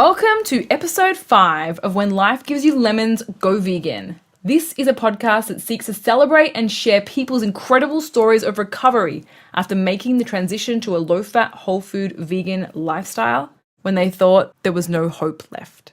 Welcome to episode 5 of When Life Gives You Lemons, Go Vegan. This is a podcast that seeks to celebrate and share people's incredible stories of recovery after making the transition to a low-fat, whole-food, vegan lifestyle when they thought there was no hope left.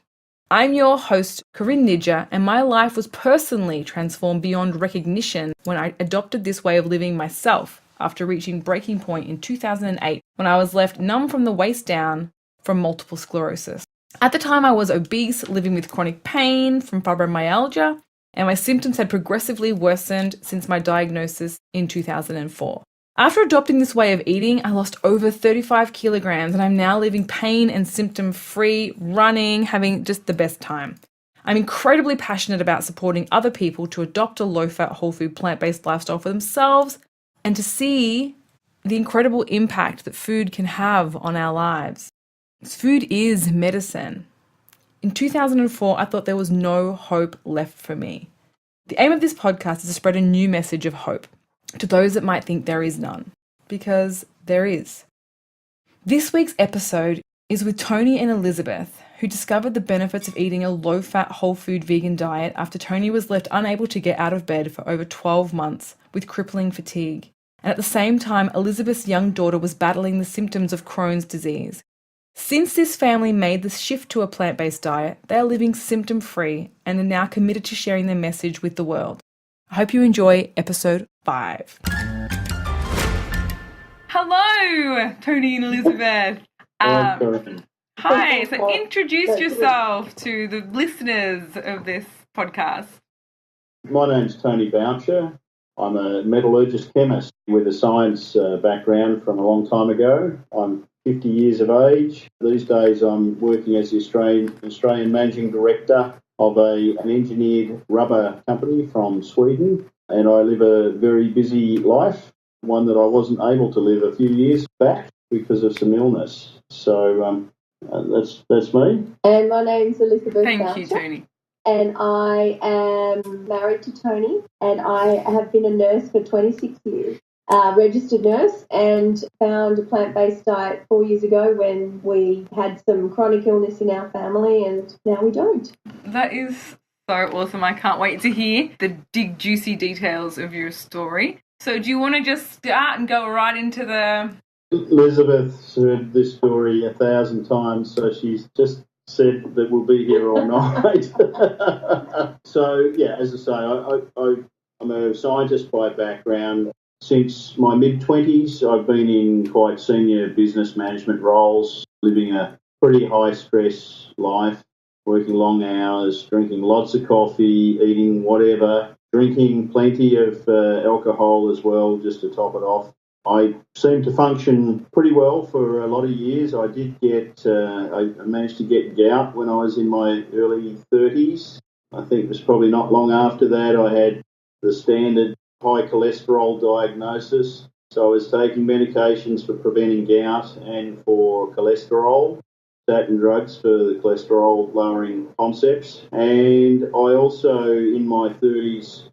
I'm your host, Corinne, and my life was personally transformed beyond recognition when I adopted this way of living myself after reaching breaking point in 2008 when I was left numb from the waist down from multiple sclerosis. At the time, I was obese, living with chronic pain from fibromyalgia, and my symptoms had progressively worsened since my diagnosis in 2004. After adopting this way of eating, I lost over 35 kilograms, and I'm now living pain and symptom-free, running, having just the best time. I'm incredibly passionate about supporting other people to adopt a low-fat, whole-food, plant-based lifestyle for themselves and to see the incredible impact that food can have on our lives. Food is medicine. In 2004, I thought there was no hope left for me. The aim of this podcast is to spread a new message of hope to those that might think there is none, because there is. This week's episode is with Tony and Elizabeth, who discovered the benefits of eating a low-fat, whole-food vegan diet after Tony was left unable to get out of bed for over 12 months with crippling fatigue. And at the same time, Elizabeth's young daughter was battling the symptoms of Crohn's disease. Since this family made the shift to a plant-based diet, they are living symptom-free and are now committed to sharing their message with the world. I hope you enjoy episode 5. Hello, Tony and Elizabeth. Hi, so introduce yourself to the listeners of this podcast. My name's Tony Boucher. I'm a metallurgist chemist with a science background from a long time ago. I'm 50 years of age. These days I'm working as the Australian Managing Director of an engineered rubber company from Sweden, and I live a very busy life, one that I wasn't able to live a few years back because of some illness. So that's me. And my name's Elizabeth Thank Boucher, you, Tony. and I am married to Tony, and I have been a nurse for 26 years. Registered nurse, and found a plant-based diet 4 years ago when we had some chronic illness in our family, and now we don't. That is so awesome. I can't wait to hear the juicy details of your story. So do you want to just start and go right into the... Elizabeth's heard this story 1,000 times, so she's just said that we'll be here all night. So, yeah, as I say, I'm a scientist by background. Since my mid-20s, I've been in quite senior business management roles, living a pretty high-stress life, working long hours, drinking lots of coffee, eating whatever, drinking plenty of alcohol as well, just to top it off. I seemed to function pretty well for a lot of years. I did I managed to get gout when I was in my early 30s. I think it was probably not long after that I had the standard high cholesterol diagnosis. So I was taking medications for preventing gout and for cholesterol, statin drugs for the cholesterol lowering concepts. And I also, in my 30s,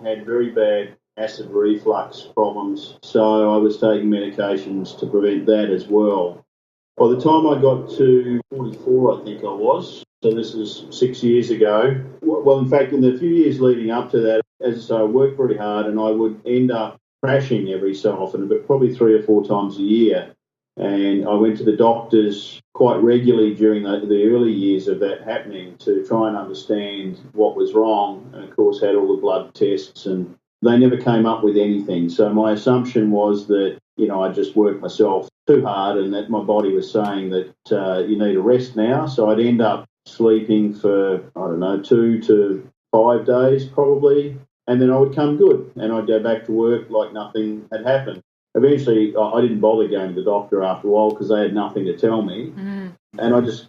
had very bad acid reflux problems. So I was taking medications to prevent that as well. By the time I got to 44, I think I was, so this is 6 years ago. Well, in fact, in the few years leading up to that, as I say, I worked very hard and I would end up crashing every so often, but probably 3 or 4 times a year. And I went to the doctors quite regularly during the early years of that happening to try and understand what was wrong, and of course had all the blood tests, and they never came up with anything. So my assumption was that, I just worked myself too hard and that my body was saying that you need a rest now. So I'd end up sleeping for, 2 to 5 days probably, and then I would come good and I'd go back to work like nothing had happened. Eventually, I didn't bother going to the doctor after a while because they had nothing to tell me. And I just,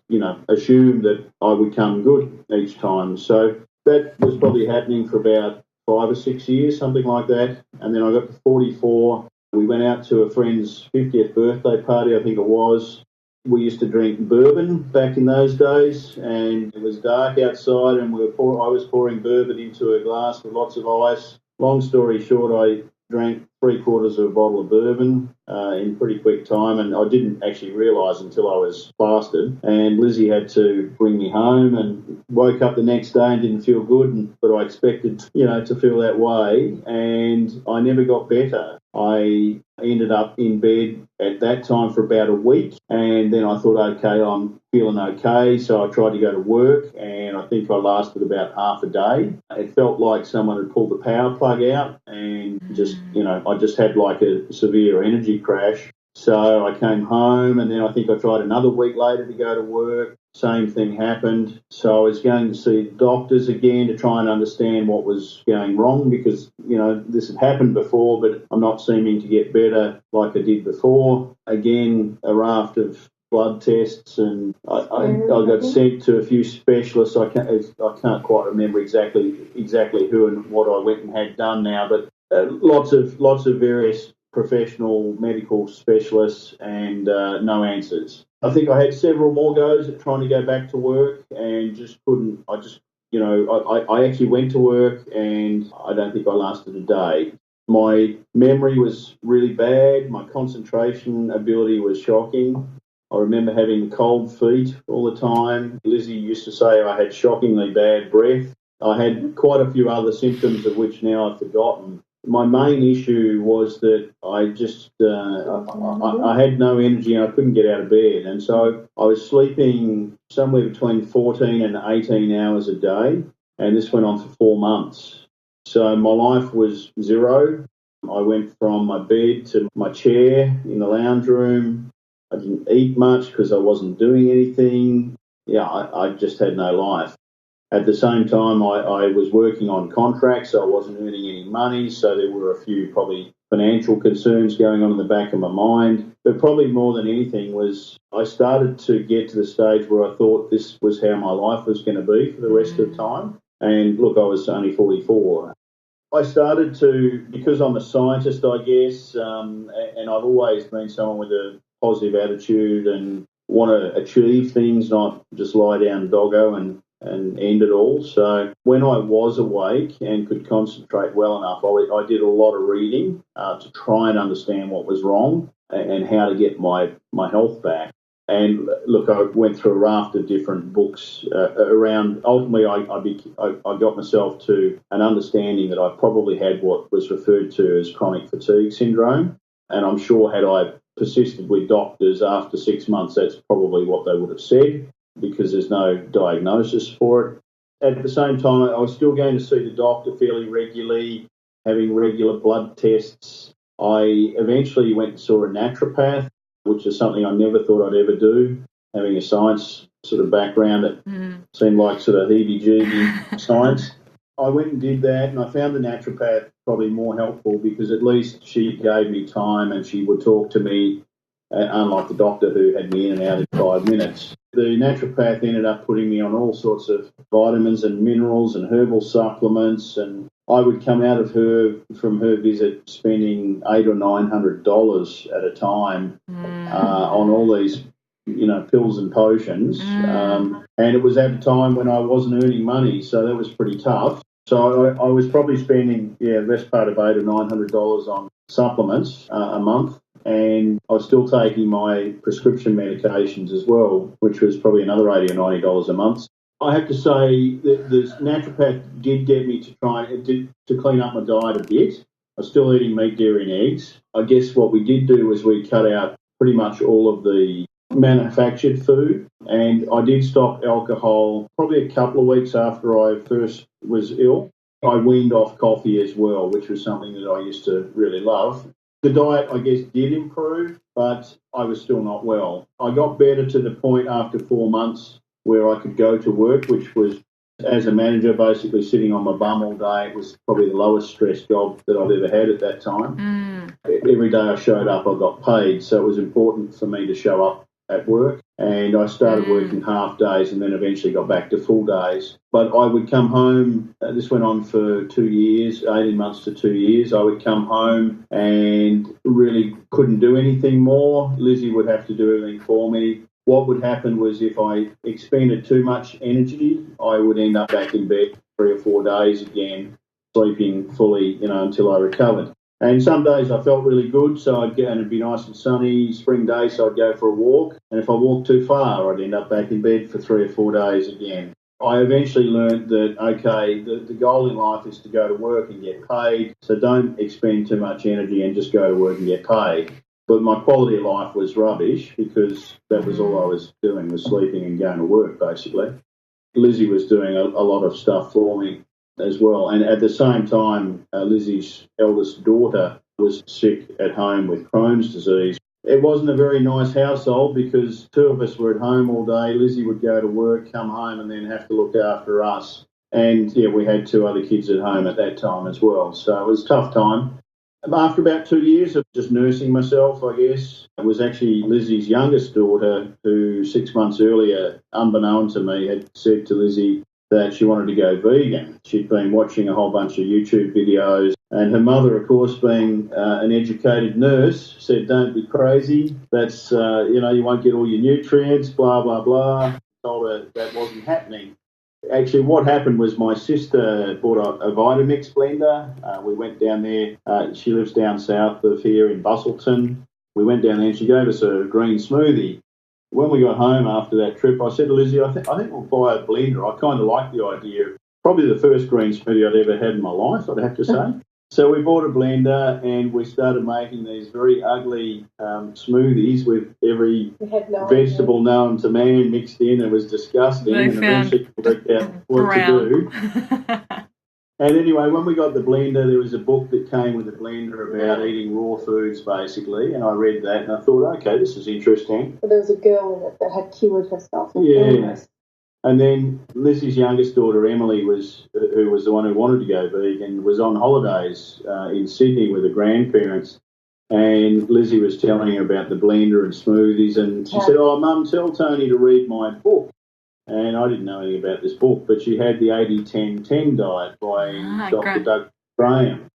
assumed that I would come good each time. So that was probably happening for about 5 or 6 years, something like that. And then I got to 44. We went out to a friend's 50th birthday party, I think it was. We used to drink bourbon back in those days, and it was dark outside, and I was pouring bourbon into a glass with lots of ice. Long story short, I drank 3/4 of a bottle of bourbon in pretty quick time, and I didn't actually realise until I was fasted. And Lizzie had to bring me home, and woke up the next day and didn't feel good, but I expected, to feel that way, and I never got better. I ended up in bed at that time for about a week, and then I thought, okay, I'm feeling okay, so I tried to go to work, and I think I lasted about half a day. It felt like someone had pulled the power plug out, and I just had like a severe energy crash. So I came home, and then I think I tried another week later to go to work. Same thing happened. So I was going to see doctors again to try and understand what was going wrong, because, this had happened before, but I'm not seeming to get better like I did before. Again, a raft of blood tests, and I got sent to a few specialists. I can't quite remember exactly who and what I went and had done now, but lots of various professional medical specialists, and no answers. I think I had several more goes at trying to go back to work, and just couldn't. I actually went to work, and I don't think I lasted a day. My memory was really bad. My concentration ability was shocking. I remember having cold feet all the time. Lizzie used to say I had shockingly bad breath. I had quite a few other symptoms of which now I've forgotten. My main issue was that I just I had no energy, and I couldn't get out of bed, and so I was sleeping somewhere between 14 and 18 hours a day, and this went on for 4 months. So my life was zero. I went from my bed to my chair in the lounge room. I didn't eat much because I wasn't doing anything. Yeah, I just had no life. At the same time, I was working on contracts, so I wasn't earning any money, so there were a few probably financial concerns going on in the back of my mind. But probably more than anything was I started to get to the stage where I thought this was how my life was going to be for the rest of the time. And look, I was only 44. I started to, because I'm a scientist, I guess, and I've always been someone with a positive attitude and want to achieve things, not just lie down doggo and end it all. So when I was awake and could concentrate well enough, I did a lot of reading to try and understand what was wrong and how to get my health back. And look, I went through a raft of different books around. Ultimately, I got myself to an understanding that I probably had what was referred to as chronic fatigue syndrome. And I'm sure had I persisted with doctors after 6 months, that's probably what they would have said, because there's no diagnosis for it. At the same time, I was still going to see the doctor fairly regularly, having regular blood tests. I eventually went and saw a naturopath, which is something I never thought I'd ever do. Having a science sort of background, it seemed like sort of heebie-jeebie science. I went and did that, and I found the naturopath probably more helpful, because at least she gave me time and she would talk to me, unlike the doctor who had me in and out in 5 minutes. The naturopath ended up putting me on all sorts of vitamins and minerals and herbal supplements, and I would come out of from her visit spending $800 or $900 at a time on all these, pills and potions. And it was at a time when I wasn't earning money, so that was pretty tough. So I was probably spending, the best part of $800 or $900 on supplements a month. And I was still taking my prescription medications as well, which was probably another $80 or $90 a month. I have to say that the naturopath did get me to try to clean up my diet a bit. I was still eating meat, dairy and eggs. I guess what we did do was we cut out pretty much all of the manufactured food, and I did stop alcohol probably a couple of weeks after I first was ill. I weaned off coffee as well, which was something that I used to really love. The diet, I guess, did improve, but I was still not well. I got better to the point after 4 months where I could go to work, which was, as a manager, basically sitting on my bum all day. It was probably the lowest stress job that I've ever had at that time. Every day I showed up, I got paid, so it was important for me to show up at work. And I started working half days and then eventually got back to full days. But I would come home, this went on for 2 years, 18 months to 2 years. I would come home and really couldn't do anything more. Lizzie would have to do everything for me. What would happen was if I expended too much energy, I would end up back in bed 3 or 4 days again, sleeping fully, until I recovered. And some days I felt really good, so I'd go and it'd be nice and sunny, spring day, so I'd go for a walk. And if I walked too far, I'd end up back in bed for 3 or 4 days again. I eventually learned that, okay, the goal in life is to go to work and get paid, so don't expend too much energy and just go to work and get paid. But my quality of life was rubbish because that was all I was doing, was sleeping and going to work, basically. Lizzie was doing a lot of stuff for me as well. And at the same time, Lizzie's eldest daughter was sick at home with Crohn's disease. It wasn't a very nice household because 2 of us were at home all day. Lizzie would go to work, come home, and then have to look after us. And, yeah, we had 2 other kids at home at that time as well. So it was a tough time. After about 2 years of just nursing myself, I guess, it was actually Lizzie's youngest daughter who 6 months earlier, unbeknown to me, had said to Lizzie that she wanted to go vegan. She'd been watching a whole bunch of YouTube videos, and her mother, of course, being an educated nurse, said, "Don't be crazy. That's, you won't get all your nutrients, blah, blah, blah." Told her that wasn't happening. Actually, what happened was my sister bought a Vitamix blender. We went down there. She lives down south of here in Bustleton. We went down there and she gave us a green smoothie. When we got home after that trip, I said to Lizzie, I think we'll buy a blender. I kind of like the idea. Probably the first green smoothie I'd ever had in my life, I'd have to say. So we bought a blender and we started making these very ugly smoothies with every vegetable known to man mixed in. It was disgusting. They and eventually worked out what to do. And anyway, when we got the blender, there was a book that came with the blender about eating raw foods, basically. And I read that and I thought, okay, this is interesting. But there was a girl in it that had cured herself. Yeah. And then Lizzie's youngest daughter, Emily, who was the one who wanted to go vegan, was on holidays in Sydney with her grandparents. And Lizzie was telling her about the blender and smoothies. And she said, "Oh, Mum, tell Tony to read my book." And I didn't know anything about this book, but she had the 80-10-10 diet by Dr. Doug Graham.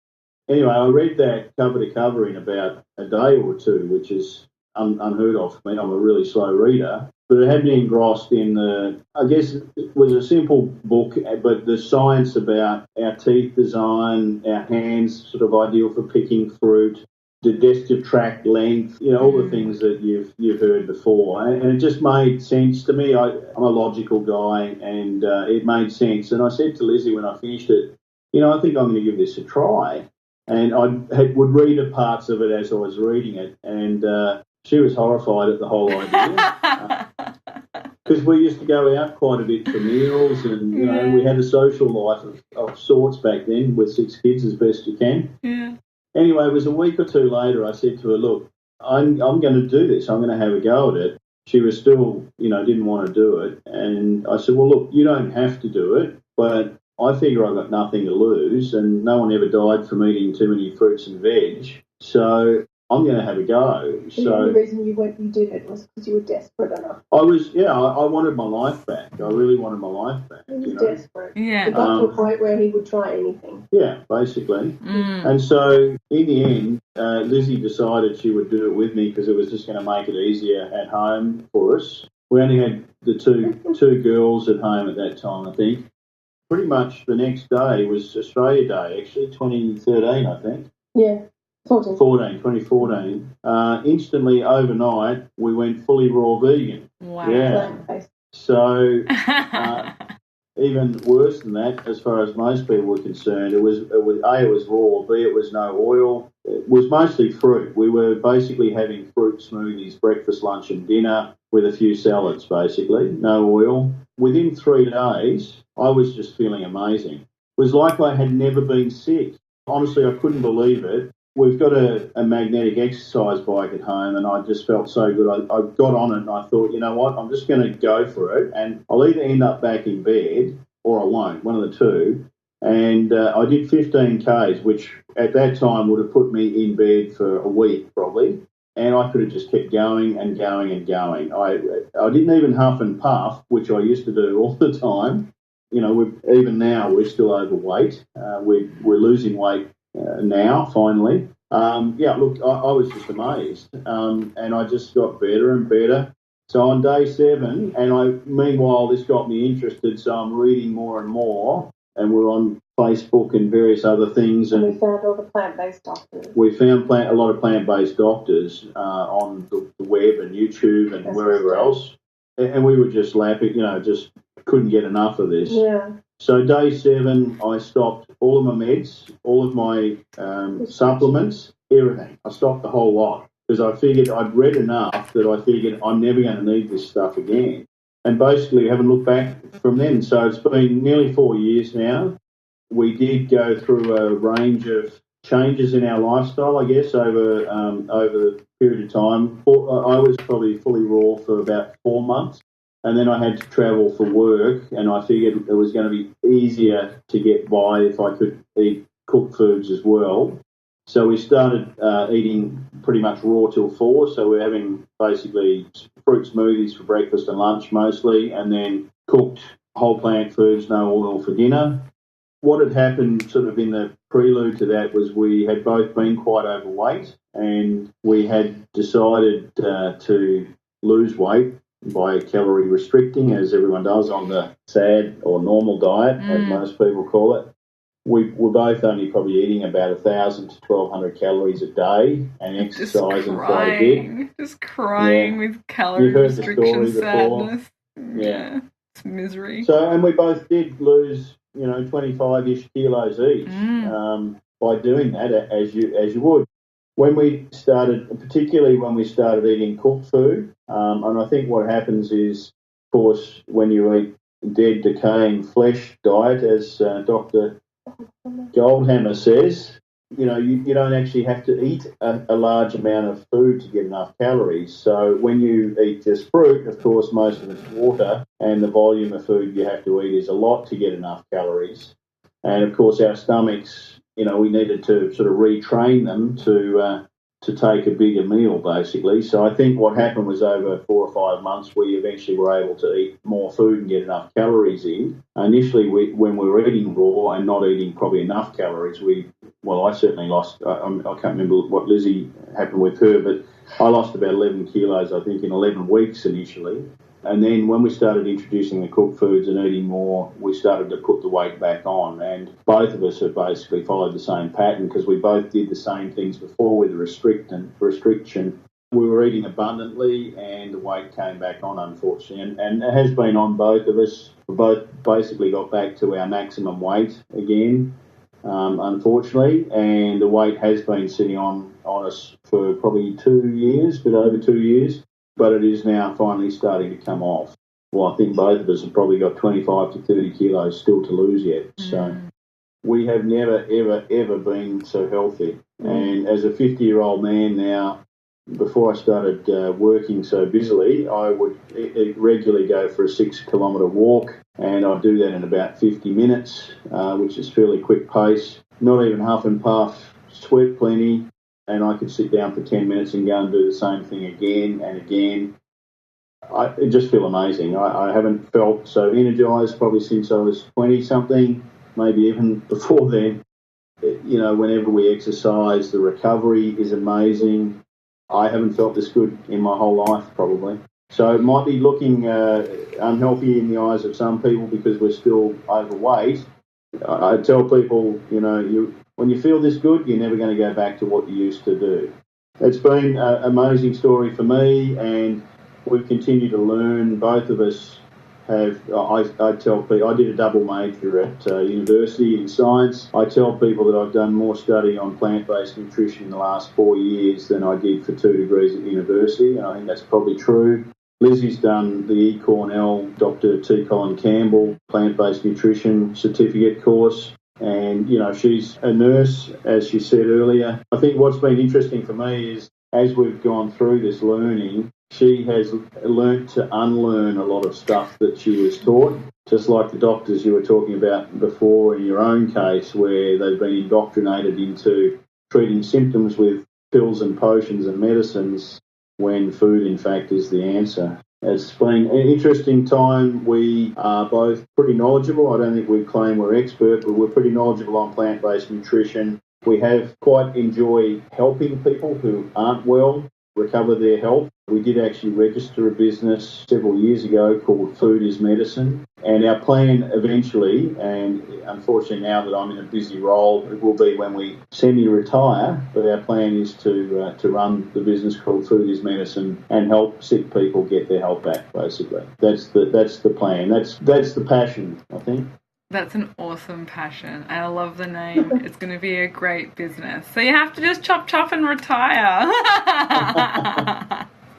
Anyway, I read that cover to cover in about a day or two, which is unheard of for me. I'm a really slow reader. But it had me engrossed in I guess it was a simple book, but the science about our teeth design, our hands sort of ideal for picking fruit, digestive tract length, all the things that you've heard before. And it just made sense to me. I'm a logical guy, and it made sense. And I said to Lizzie when I finished it, I think I'm going to give this a try. And I would read parts of it as I was reading it, and she was horrified at the whole idea. Because we used to go out quite a bit for meals, and we had a social life of sorts back then with 6 kids as best you can. Yeah. Anyway, it was a week or 2 later. I said to her, "Look, I'm going to do this. I'm going to have a go at it." She was still, didn't want to do it, and I said, "Well, look, you don't have to do it, but I figure I've got nothing to lose, and no one ever died from eating too many fruits and veg, so I'm going to have a go." So the reason you did it was because you were desperate enough. I was, I wanted my life back. I really wanted my life back. He was desperate. Yeah. It got to a point where he would try anything. Yeah, basically. And so in the end, Lizzie decided she would do it with me because it was just going to make it easier at home for us. We only had the two girls at home at that time, I think. Pretty much the next day was Australia Day, actually, 2013, I think. Yeah. 2014. Instantly, overnight, we went fully raw vegan. Wow. Yeah. So, even worse than that, as far as most people were concerned, it was raw, B, it was no oil. It was mostly fruit. We were basically having fruit smoothies, breakfast, lunch and dinner with a few salads, basically, no oil. Within 3 days, I was just feeling amazing. It was like I had never been sick. Honestly, I couldn't believe it. We've got a magnetic exercise bike at home, and I just felt so good. I got on it and I thought, you know what, I'm just going to go for it, and I'll either end up back in bed or I won't, one of the two. And I did 15 Ks, which at that time would have put me in bed for a week probably, and I could have just kept going and going and going. I didn't even huff and puff, which I used to do all the time. Even now we're still overweight. We're losing weight now, finally. Look, I was just amazed, and I just got better and better. So on day 7, and meanwhile this got me interested, so I'm reading more and more. and we're on Facebook and various other things. And we found all the plant-based doctors. We found a lot of plant-based doctors on the web and YouTube and wherever else. And we were just laughing, just couldn't get enough of this. Yeah. So day 7, I stopped all of my meds, all of my supplements, everything. I stopped the whole lot because I figured I'd read enough that I figured I'm never going to need this stuff again. And basically haven't looked back from then. So it's been nearly 4 years now. We did go through a range of changes in our lifestyle, I guess, over the period of time. I was probably fully raw for about 4 months, and then I had to travel for work, and I figured it was going to be easier to get by if I could eat cooked foods as well. So we started eating pretty much raw till 4, so we're having basically fruit smoothies for breakfast and lunch mostly, and then cooked whole plant foods, no oil for dinner. What had happened sort of in the prelude to that was we had both been quite overweight, and we had decided to lose weight by calorie restricting, as everyone does on the SAD or normal diet, as most people call it. We were both only probably eating about 1,000 to 1,200 calories a day and exercising quite a bit. Just crying with calorie restriction sadness. Yeah. It's misery. So, and we both did lose 25-ish kilos each by doing that, as you would. When we started, particularly when we started eating cooked food, and I think what happens is, of course, when you eat dead, decaying flesh diet, as Dr. Goldhammer says, you don't actually have to eat a large amount of food to get enough calories. So when you eat just fruit, of course, most of it's water, and the volume of food you have to eat is a lot to get enough calories. And, of course, our stomachs, we needed to sort of retrain them to take a bigger meal, basically. So I think what happened was over 4 or 5 months, we eventually were able to eat more food and get enough calories in. Initially, when we were eating raw and not eating probably enough calories, I certainly lost, I can't remember what Lizzie happened with her, but I lost about 11 kilos, I think, in 11 weeks initially. And then when we started introducing the cooked foods and eating more, we started to put the weight back on. And both of us have basically followed the same pattern because we both did the same things before with the restriction. We were eating abundantly and the weight came back on, unfortunately. And it has been on both of us. We both basically got back to our maximum weight again, unfortunately. And the weight has been sitting on us for probably 2 years, a bit over 2 years. But it is now finally starting to come off. Well, I think both of us have probably got 25 to 30 kilos still to lose yet. So we have never, ever, ever been so healthy. And as a 50-year-old man now, before I started working so busily, I would regularly go for a 6-kilometre walk, and I'd do that in about 50 minutes, which is fairly quick pace. Not even huff and puff, sweat plenty. And I could sit down for 10 minutes and go and do the same thing again and again. I just feel amazing. I haven't felt so energised probably since I was 20-something, maybe even before then. Whenever we exercise, the recovery is amazing. I haven't felt this good in my whole life probably. So it might be looking unhealthy in the eyes of some people because we're still overweight. I tell people, when you feel this good, you're never going to go back to what you used to do. It's been an amazing story for me, and we've continued to learn. Both of us have, I tell people, I did a double major at university in science. I tell people that I've done more study on plant-based nutrition in the last 4 years than I did for 2 degrees at university, and I think that's probably true. Lizzie's done the E. Cornell Dr. T. Colin Campbell plant-based nutrition certificate course. And, she's a nurse, as she said earlier. I think what's been interesting for me is as we've gone through this learning, she has learnt to unlearn a lot of stuff that she was taught, just like the doctors you were talking about before in your own case, where they've been indoctrinated into treating symptoms with pills and potions and medicines when food, in fact, is the answer. It's been an interesting time. We are both pretty knowledgeable. I don't think we claim we're expert, but we're pretty knowledgeable on plant-based nutrition. We have quite enjoyed helping people who aren't well recover their health. We did actually register a business several years ago called Food is Medicine, And our plan eventually, and unfortunately now that I'm in a busy role, it will be when we semi-retire, but our plan is to run the business called Food is Medicine and help sick people get their health back, basically. That's the plan. That's the passion, I think. That's an awesome passion. I love the name. It's going to be a great business. So you have to just chop and retire.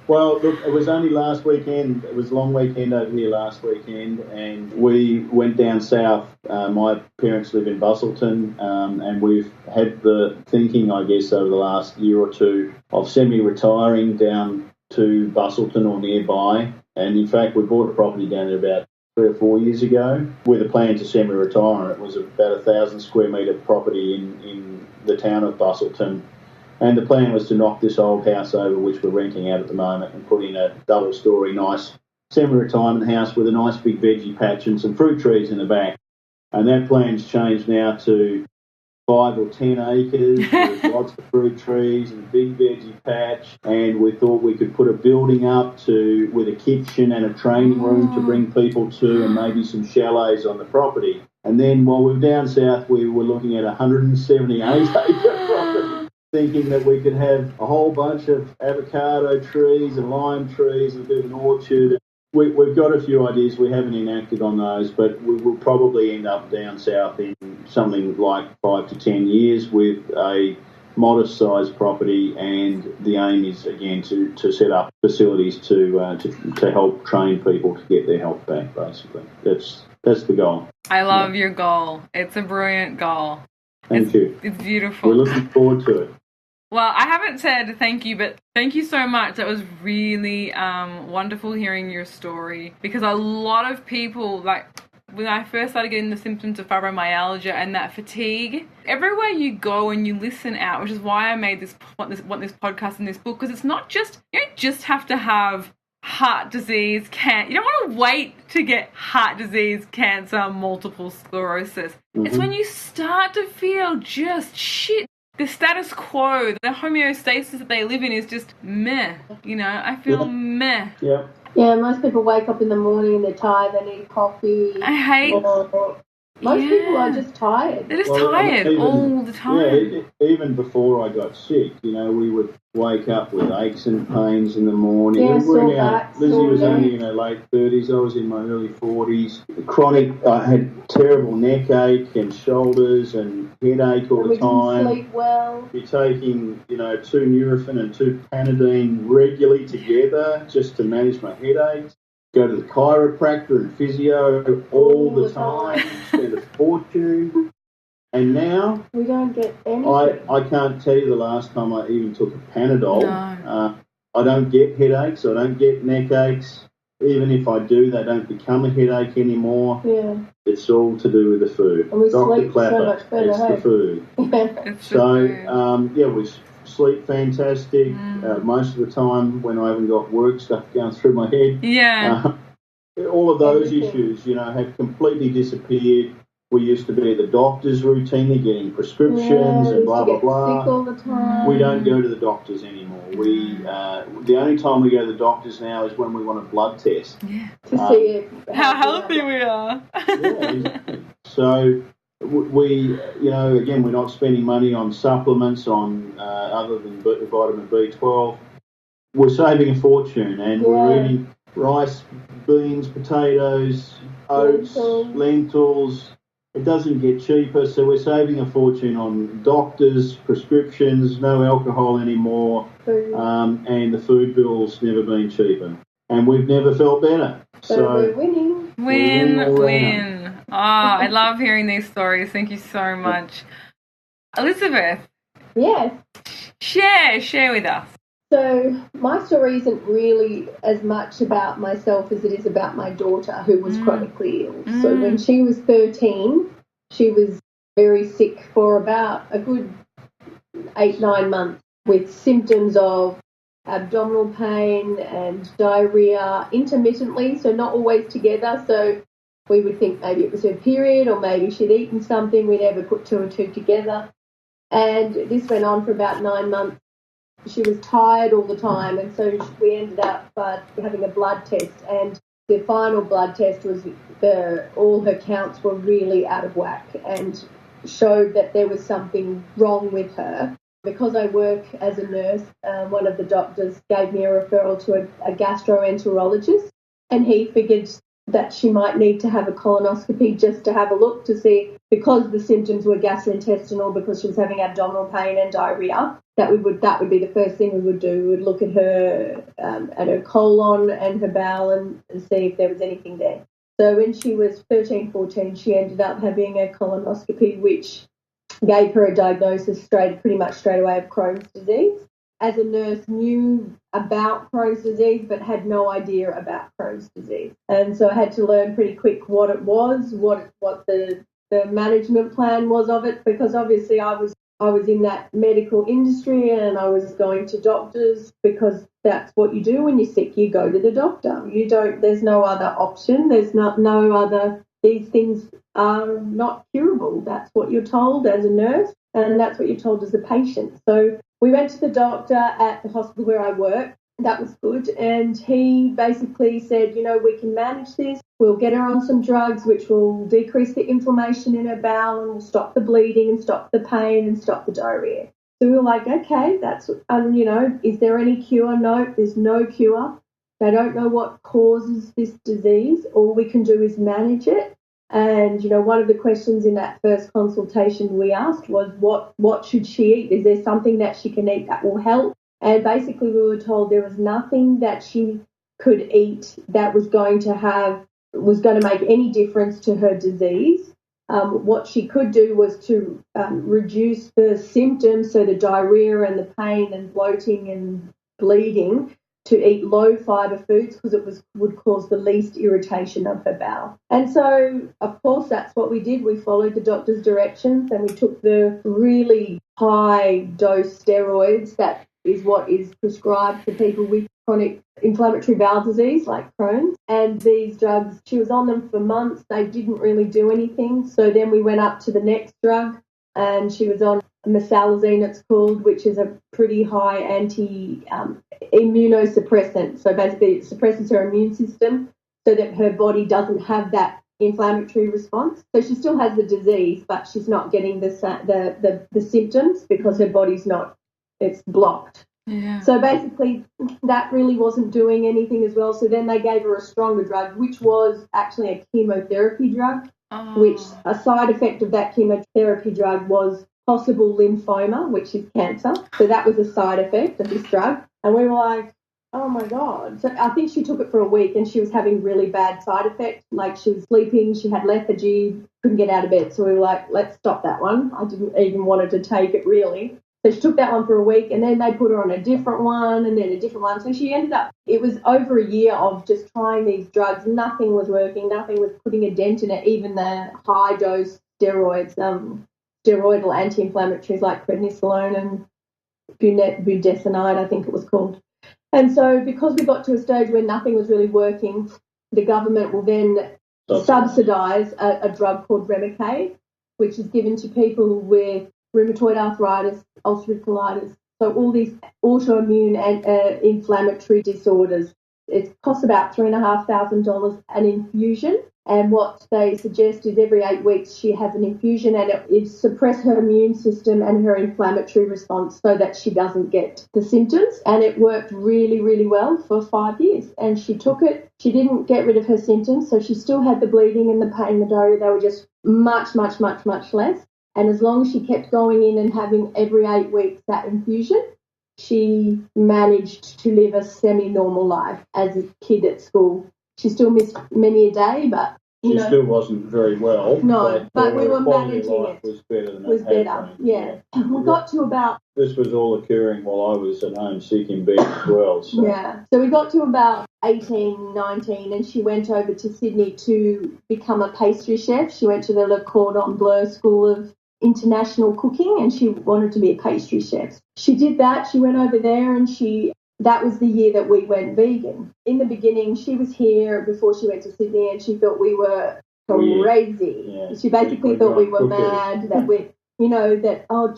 Well, look, it was only last weekend. It was a long weekend over here last weekend, and we went down south. My parents live in Busselton, and we've had the thinking, I guess, over the last year or two of semi-retiring down to Busselton or nearby. And in fact, we bought a property down there about 3 or 4 years ago with a plan to semi-retire. It was about 1,000 square metre property in the town of Busselton. And the plan was to knock this old house over, which we're renting out at the moment, and put in a double-storey, nice semi-retirement house with a nice big veggie patch and some fruit trees in the back. And that plan's changed now to 5 or 10 acres with lots of fruit trees and a big veggie patch. And we thought we could put a building up with a kitchen and a training room to bring people to, and maybe some chalets on the property. And then while we were down south, we were looking at a 178-acre property, thinking that we could have a whole bunch of avocado trees and lime trees and a bit of an orchard. We've got a few ideas. We haven't enacted on those, but we will probably end up down south in something like 5 to 10 years with a modest-sized property, and the aim is, again, to set up facilities to help train people to get their health back, basically. That's the goal. I love your goal. It's a brilliant goal. Thank you. It's beautiful. We're looking forward to it. Well, I haven't said thank you, but thank you so much. It was really wonderful hearing your story, because a lot of people, like when I first started getting the symptoms of fibromyalgia and that fatigue, everywhere you go and you listen out, which is why I made this podcast and this book, because it's not just, you don't just have to have heart disease, you don't want to wait to get heart disease, cancer, multiple sclerosis. Mm-hmm. It's when you start to feel just shit. The status quo, the homeostasis that they live in is just meh. You know, I feel meh. Yeah. Yeah, most people wake up in the morning and they're tired, they need coffee. I hate... Most people are just tired. They're just tired all the time. Yeah, even before I got sick, you know, we would wake up with aches and pains in the morning. Yeah, Lizzie was only in her late 30s. I was in my early 40s. Chronic, I had terrible neck ache and shoulders and headache all the time. Didn't sleep well. Be taking, 2 Nurofen and 2 Panadine regularly together just to manage my headaches. Go to the chiropractor and physio all the time. Spend a fortune. And now we don't get anything. I can't tell you the last time I even took a Panadol. No. I don't get headaches. I don't get neck aches. Even if I do, they don't become a headache anymore. Yeah. It's all to do with the food. And we Dr. sleep Clapper, so much better. it's the food. It's the food. We sleep fantastic. Most of the time when I haven't got work stuff going through my head. Yeah. All of those issues, have completely disappeared. We used to be at the doctors routinely getting prescriptions and blah, blah, blah. Sick all the time. We don't go to the doctors anymore. The only time we go to the doctors now is when we want a blood test. Yeah. To see how healthy we are. Yeah, exactly. So we, again, we're not spending money on supplements other than vitamin B12. We're saving a fortune, and we're eating rice, beans, potatoes, oats, lentils. It doesn't get cheaper, so we're saving a fortune on doctors, prescriptions, no alcohol anymore, and the food bill's never been cheaper. And we've never felt better. So we're winning. Win. Oh, I love hearing these stories. Thank you so much. Elizabeth. Yes. Share with us. So my story isn't really as much about myself as it is about my daughter, who was chronically ill. So when she was 13, she was very sick for about a good 8-9 months with symptoms of abdominal pain and diarrhea intermittently, so not always together. So we would think maybe it was her period or maybe she'd eaten something. We never put 2 and 2 together. And this went on for about 9 months. She was tired all the time, and so we ended up having a blood test, and the final blood test was all her counts were really out of whack and showed that there was something wrong with her. Because I work as a nurse, one of the doctors gave me a referral to a gastroenterologist, and he figured that she might need to have a colonoscopy just to have a look to see, because the symptoms were gastrointestinal, because she was having abdominal pain and diarrhea, that would be the first thing we would do. We would look at her colon and her bowel and see if there was anything there. So when she was 13, 14, she ended up having a colonoscopy, which gave her a diagnosis pretty much straight away of Crohn's disease. As a nurse, knew about Crohn's disease but had no idea about Crohn's disease. And so I had to learn pretty quick what it was, what the management plan was of it, because obviously I was in that medical industry and I was going to doctors because that's what you do when you're sick. You go to the doctor. There's no other option. There's no other. These things are not curable. That's what you're told as a nurse, and that's what you're told as a patient. So we went to the doctor at the hospital where I work. That was good. And he basically said, we can manage this. We'll get her on some drugs which will decrease the inflammation in her bowel and will stop the bleeding and stop the pain and stop the diarrhea. So we were like, okay, that's, is there any cure? No, there's no cure. They don't know what causes this disease. All we can do is manage it. And, one of the questions in that first consultation we asked was, what should she eat? Is there something that she can eat that will help? And basically we were told there was nothing that she could eat that was going to make any difference to her disease. What she could do was to reduce the symptoms, so the diarrhea and the pain and bloating and bleeding, to eat low-fibre foods because it would cause the least irritation of her bowel. And so, of course, that's what we did. We followed the doctor's directions and we took the really high-dose steroids. That is what is prescribed for people with chronic inflammatory bowel disease like Crohn's. And these drugs, she was on them for months. They didn't really do anything. So then we went up to the next drug and she was on mesalazine, it's called, which is a pretty high immunosuppressant. So basically it suppresses her immune system so that her body doesn't have that inflammatory response. So she still has the disease, but she's not getting the symptoms because her body's not, it's blocked. Yeah. So basically that really wasn't doing anything as well. So then they gave her a stronger drug, which was actually a chemotherapy drug, which a side effect of that chemotherapy drug was possible lymphoma, which is cancer. So that was a side effect of this drug. And we were like, oh, my God. So I think she took it for a week and she was having really bad side effects. Like she was sleeping, she had lethargy, couldn't get out of bed. So we were like, let's stop that one. I didn't even want her to take it really. So she took that one for a week and then they put her on a different one and then a different one. So she ended up, it was over a year of just trying these drugs. Nothing was working. Nothing was putting a dent in it, even the high-dose steroids, steroidal anti-inflammatories like prednisolone and budesonide, I think it was called. And so because we got to a stage where nothing was really working, the government will then subsidise a drug called Remicade, which is given to people with rheumatoid arthritis, ulcerative colitis, so all these autoimmune and inflammatory disorders. It costs about $3,500 an infusion. And what they suggest is every 8 weeks she has an infusion and it suppresses her immune system and her inflammatory response so that she doesn't get the symptoms. And it worked really, really well for 5 years. And she took it. She didn't get rid of her symptoms, so she still had the bleeding and the pain, the diarrhea. They were just much, much, much, much less. And as long as she kept going in and having every 8 weeks that infusion, she managed to live a semi-normal life as a kid at school. She still missed many a day, but she still wasn't very well. No, but we were managing it. Was better than was better, yeah. We got to about. This was all occurring while I was at home sick in bed as well. So. Yeah, so we got to about 18, 19, and she went over to Sydney to become a pastry chef. She went to the Le Cordon Bleu School of International Cooking, and she wanted to be a pastry chef. She did that. She went over there, and that was the year that we went vegan. In the beginning, she was here before she went to Sydney and she thought we were crazy. Yeah. She basically thought we were mad, that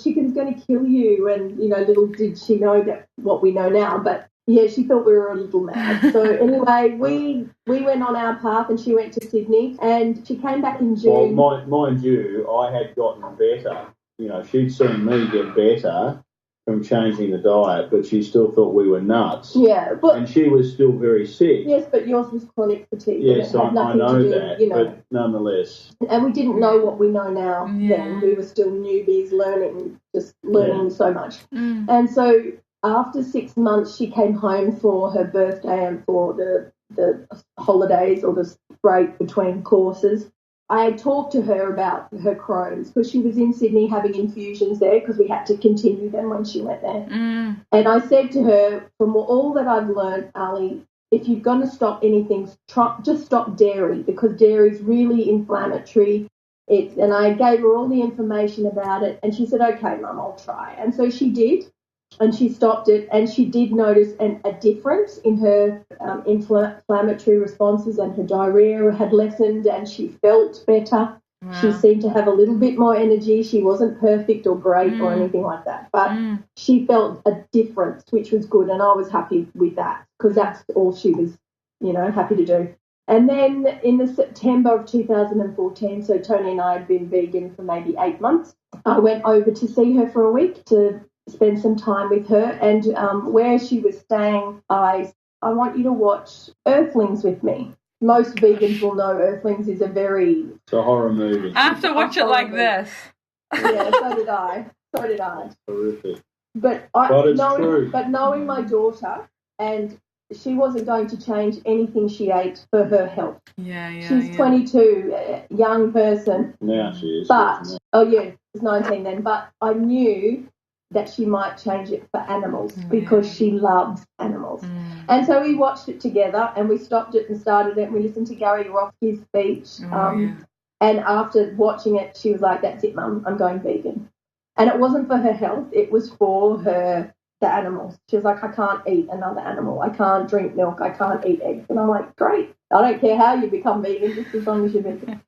chicken's going to kill you. And, little did she know that what we know now. But Yeah, she thought we were a little mad. So anyway, we went on our path and she went to Sydney and she came back in June. Well, mind you, I had gotten better. You know, she'd seen me get better from changing the diet, but she still thought we were nuts. Yeah, but and she was still very sick. yes, but yours was chronic fatigue. Yes, and it had I nothing know to do, that, you know. but nonetheless. And we didn't know what we know now Yeah. then. We were still newbies learning so much. Mm. And so after 6 months, she came home for her birthday and for the holidays or the break between courses. I talked to her about her Crohn's because she was in Sydney having infusions there because we had to continue them when she went there. Mm. And I said to her, from all that I've learned, Ali, if you're going to stop anything, just stop dairy because dairy is really inflammatory. And I gave her all the information about it and she said, okay, Mum, I'll try. And so she did. And she stopped it, and she did notice a difference in her inflammatory responses, and her diarrhea had lessened, and she felt better. Wow. She seemed to have a little bit more energy. She wasn't perfect or great or anything like that, but she felt a difference, which was good, and I was happy with that because that's all she was, happy to do. And then in the September of 2014, so Tony and I had been vegan for maybe 8 months, I went over to see her for a week to spend some time with her, and where she was staying, I want you to watch Earthlings with me. Most vegans will know Earthlings is It's a horror movie. I have to watch it like this. Yeah, so did I. Horrific. But knowing my daughter, and she wasn't going to change anything she ate for her health. She's 22, a young person. Now she is. But, she's 19 then. But I knew that she might change it for animals because she loves animals. And so we watched it together and we stopped it and started it and we listened to Gary Rothke's speech. And after watching it, she was like, that's it, Mum, I'm going vegan. And it wasn't for her health, it was for the animals. She was like, I can't eat another animal. I can't drink milk. I can't eat eggs. And I'm like, great. I don't care how you become vegan, just as long as you're vegan.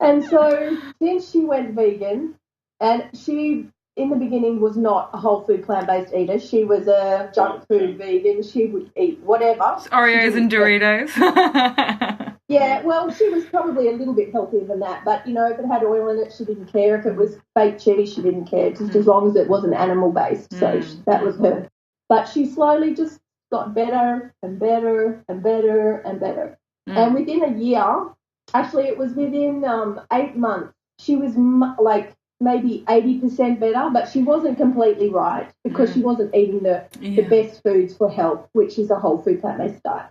And so then she went vegan, and she, in the beginning, was not a whole food plant-based eater. She was a junk food vegan. She would eat whatever. Oreos and Doritos. Yeah, well, she was probably a little bit healthier than that. But, if it had oil in it, she didn't care. If it was fake cheese, she didn't care, just as long as it wasn't animal-based. So that was her. But she slowly just got better and better and better and better. And within a year, actually it was within 8 months, she was maybe 80% better, but she wasn't completely right because she wasn't eating the best foods for health, which is a whole food plant-based diet.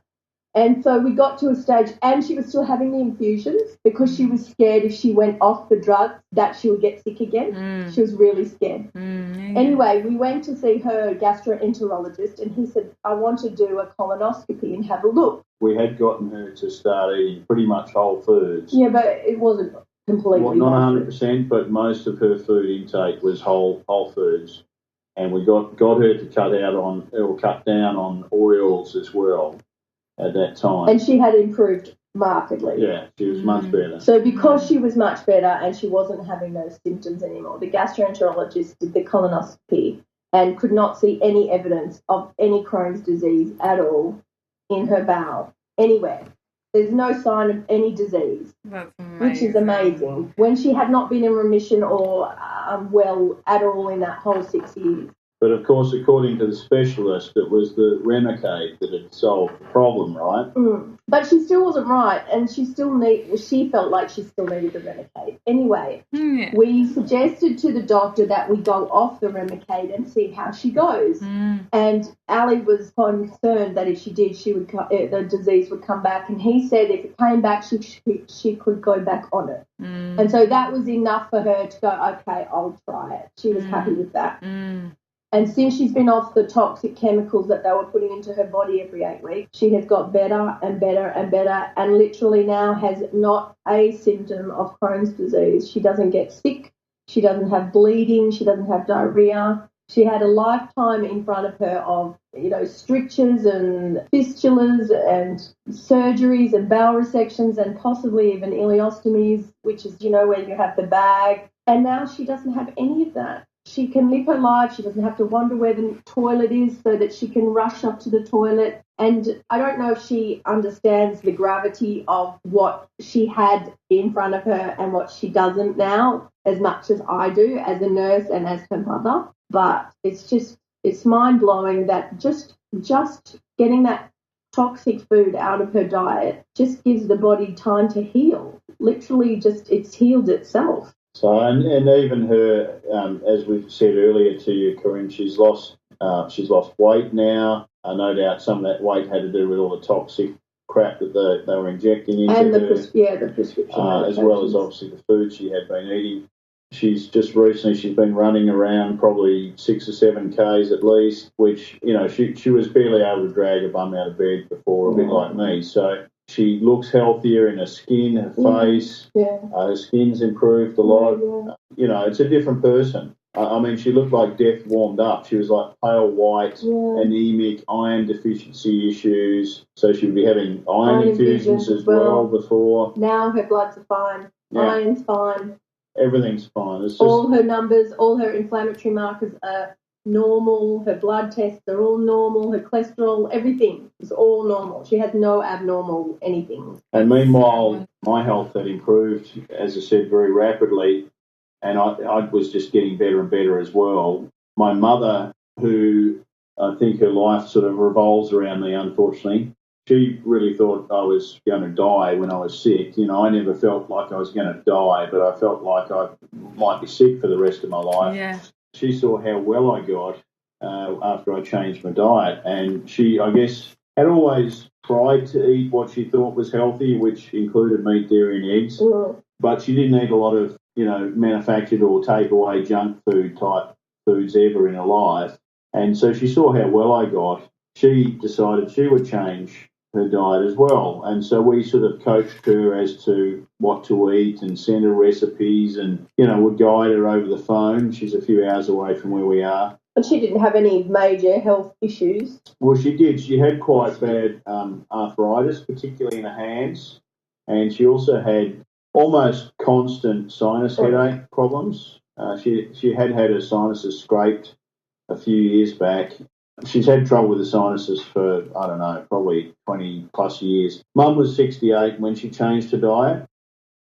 And so we got to a stage, and she was still having the infusions because she was scared if she went off the drugs that she would get sick again. She was really scared. Anyway, we went to see her gastroenterologist, and he said, I want to do a colonoscopy and have a look. We had gotten her to start eating pretty much whole foods. Yeah, but it wasn't completely. Well, not 100%, but most of her food intake was whole foods. And we got her to cut down on oils as well at that time. And she had improved markedly. Yeah, she was much better. So because she was much better and she wasn't having those symptoms anymore, the gastroenterologist did the colonoscopy and could not see any evidence of any Crohn's disease at all in her bowel, anywhere. There's no sign of any disease, which is amazing, when she had not been in remission or well at all in that whole 6 years. But, of course, according to the specialist, it was the Remicade that had solved the problem, right? But she still wasn't right, and she felt like she still needed the Remicade. Anyway, we suggested to the doctor that we go off the Remicade and see how she goes. And Ali was concerned that if she did, the disease would come back. And he said if it came back, she could go back on it. And so that was enough for her to go, okay, I'll try it. She was happy with that. And since she's been off the toxic chemicals that they were putting into her body every 8 weeks, she has got better and better and better, and literally now has not a symptom of Crohn's disease. She doesn't get sick. She doesn't have bleeding. She doesn't have diarrhea. She had a lifetime in front of her of, strictures and fistulas and surgeries and bowel resections and possibly even ileostomies, which is, where you have the bag. And now she doesn't have any of that. she can live her life. She doesn't have to wonder where the toilet is so that she can rush up to the toilet. And I don't know if she understands the gravity of what she had in front of her and what she doesn't now as much as I do as a nurse and as her mother. But it's mind-blowing that just getting that toxic food out of her diet just gives the body time to heal. Literally it's healed itself. So, and even her, as we said earlier to you, Corinne, she's lost weight now. No doubt some of that weight had to do with all the toxic crap that they were injecting into and her. The prescription as well as obviously the food she had been eating. She's been running around probably 6 or 7 Ks at least, which, she was barely able to drag her bum out of bed before, a bit like me. So she looks healthier in her skin, her face. Yeah. Her skin's improved a lot. Yeah. It's a different person. I mean, she looked like death warmed up. She was like pale white, anemic, iron deficiency issues. So she would be having iron infusions as well before. Now her bloods are fine. Yeah. Iron's fine. Everything's fine. It's just all her numbers, all her inflammatory markers are normal. Her blood tests are all normal. Her cholesterol, everything is all normal. She has no abnormal anything. And meanwhile, my health had improved, as I said, very rapidly. And I was just getting better and better as well. My mother, who I think her life sort of revolves around me, unfortunately, she really thought I was going to die when I was sick. I never felt like I was going to die, but I felt like I might be sick for the rest of my life. Yeah. She saw how well I got after I changed my diet. And she, I guess, had always tried to eat what she thought was healthy, which included meat, dairy and eggs. Mm. But she didn't eat a lot of manufactured or takeaway junk food type foods ever in her life. And so she saw how well I got. She decided she would change her diet as well. And so we sort of coached her as to what to eat and sent her recipes and, would guide her over the phone. She's a few hours away from where we are. But she didn't have any major health issues? Well, she did. She had quite bad arthritis, particularly in her hands. And she also had almost constant sinus headache problems. She had her sinuses scraped a few years back. She's had trouble with the sinuses for, I don't know, probably 20 plus years. Mum was 68 when she changed her diet.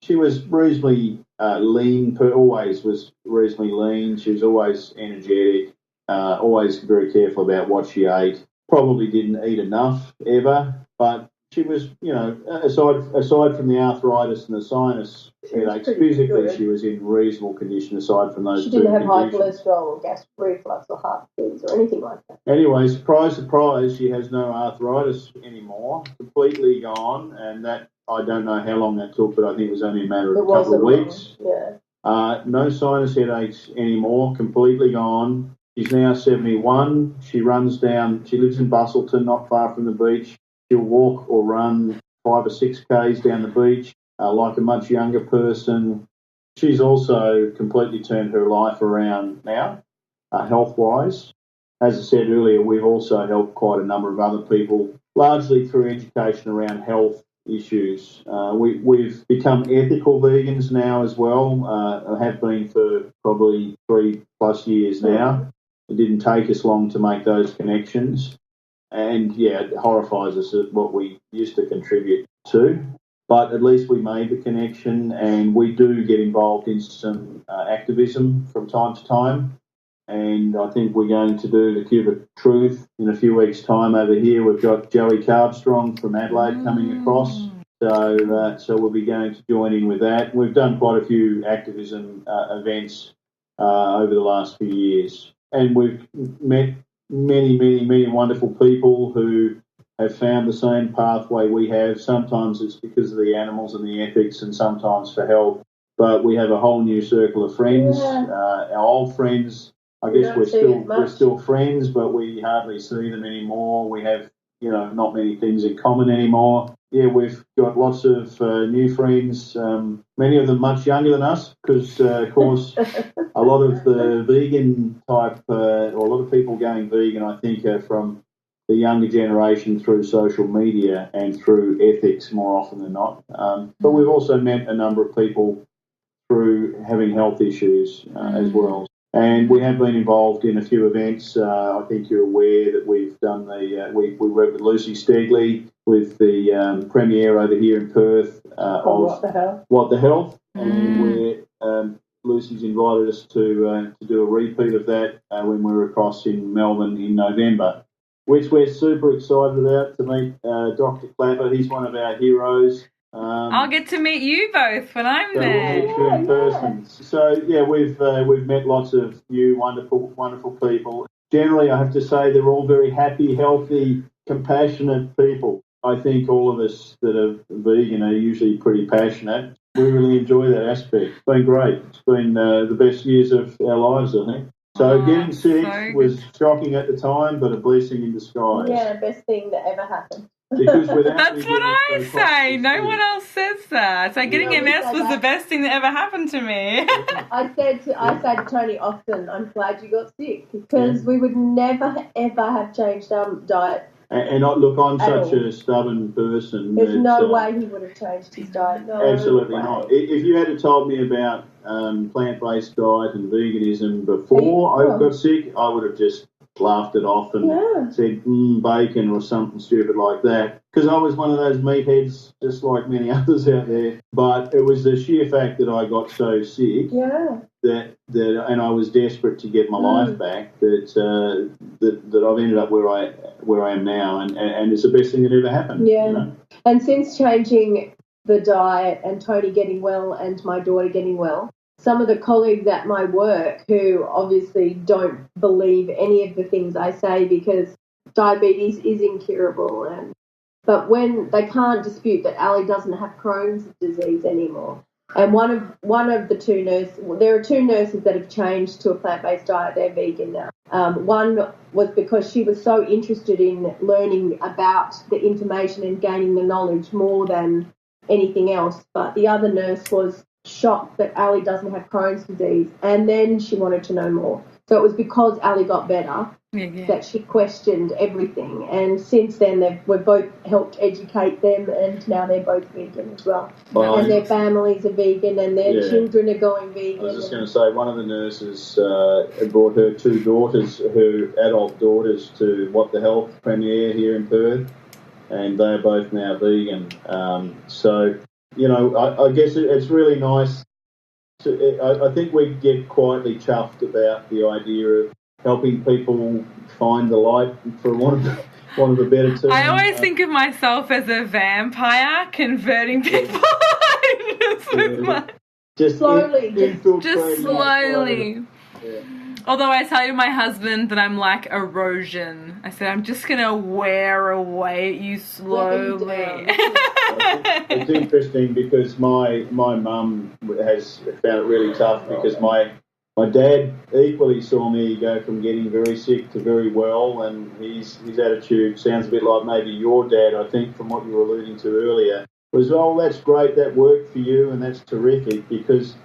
She was reasonably lean, always was reasonably lean. She was always energetic, always very careful about what she ate. Probably didn't eat enough ever, but she was, aside from the arthritis and the sinus headaches, physically she was in reasonable condition aside from those two conditions. She didn't have high cholesterol or gastric reflux or heart disease or anything like that. Anyway, surprise, surprise, she has no arthritis anymore, completely gone, and that, I don't know how long that took, but I think it was only a matter of a couple of weeks. Yeah. No sinus headaches anymore, completely gone. She's now 71. She lives in Bustleton, not far from the beach. She'll walk or run 5 or 6 Ks down the beach like a much younger person. She's also completely turned her life around now, health-wise. As I said earlier, we've also helped quite a number of other people, largely through education around health issues. We've become ethical vegans now as well, have been for probably 3+ years now. It didn't take us long to make those connections. And, it horrifies us at what we used to contribute to. But at least we made the connection, and we do get involved in some activism from time to time. And I think we're going to do the Cube of Truth in a few weeks' time over here. We've got Joey Carbstrong from Adelaide coming across. So we'll be going to join in with that. We've done quite a few activism events over the last few years. And we've met many, many, many wonderful people who have found the same pathway we have. Sometimes it's because of the animals and the ethics, and sometimes for health. But we have a whole new circle of friends. Our old friends, I guess we're still friends, but we hardly see them anymore. We have, not many things in common anymore. Yeah, we've got lots of new friends, many of them much younger than us, because, of course, a lot of the vegan type, or a lot of people going vegan, I think, are from the younger generation through social media and through ethics more often than not. But we've also met a number of people through having health issues as well. And we have been involved in a few events. I think you're aware that we've done we worked with Lucy Stegley with the premiere over here in Perth of What the Health, and Lucy's invited us to do a repeat of that when we were across in Melbourne in November, which we're super excited about, to meet Dr. Clapper. He's one of our heroes. I'll get to meet you both when I'm there. We'll meet you in person. So yeah, we've met lots of new wonderful people. Generally, I have to say they're all very happy, healthy, compassionate people. I think all of us that are vegan are usually pretty passionate. We really enjoy that aspect. It's been great. It's been the best years of our lives, I think. So getting sick was shocking at the time, but a blessing in disguise. Yeah, best thing that ever happened. Because without That's what I say. No one else says that. So getting MS was the best thing that ever happened to me. I say to Tony often, I'm glad you got sick, because we would never ever have changed our diet. And I'm such a stubborn person. There's no way he would have changed his diet. No absolutely way. not. If you had told me about plant-based diet and veganism before I got sick, I would have just laughed it off and said bacon or something stupid like that, because I was one of those meatheads just like many others out there. But it was the sheer fact that I got so sick that and I was desperate to get my life back that I've ended up where I am now, and it's the best thing that ever happened. Yeah, you know? And since changing the diet and Tony getting well and my daughter getting well, some of the colleagues at my work who obviously don't believe any of the things I say, because diabetes is incurable, but when they can't dispute that Ali doesn't have Crohn's disease anymore. And one of the two nurses, there are two nurses that have changed to a plant-based diet. They're vegan now. One was because she was so interested in learning about the information and gaining the knowledge more than anything else. But the other nurse was shocked that Ali doesn't have Crohn's disease, and then she wanted to know more. So it was because Ali got better that she questioned everything, and since then we've both helped educate them, and now they're both vegan as well. And their families are vegan, and their children are going vegan. I was just going to say, one of the nurses brought her two daughters, her adult daughters, to What the Health premiere here in Perth, and they're both now vegan. So you know, I guess it's really nice. I think we get quietly chuffed about the idea of helping people find the light, for want of a better term. I always think of myself as a vampire converting people. Just slowly. Just slowly. Yeah. Although I tell you, my husband, that I'm like erosion. I said, I'm just going to wear away at you slowly. It's interesting because my mum has found it really tough, because my dad equally saw me go from getting very sick to very well, and his attitude sounds a bit like maybe your dad, I think, from what you were alluding to earlier, was, oh, that's great, that worked for you, and that's terrific, because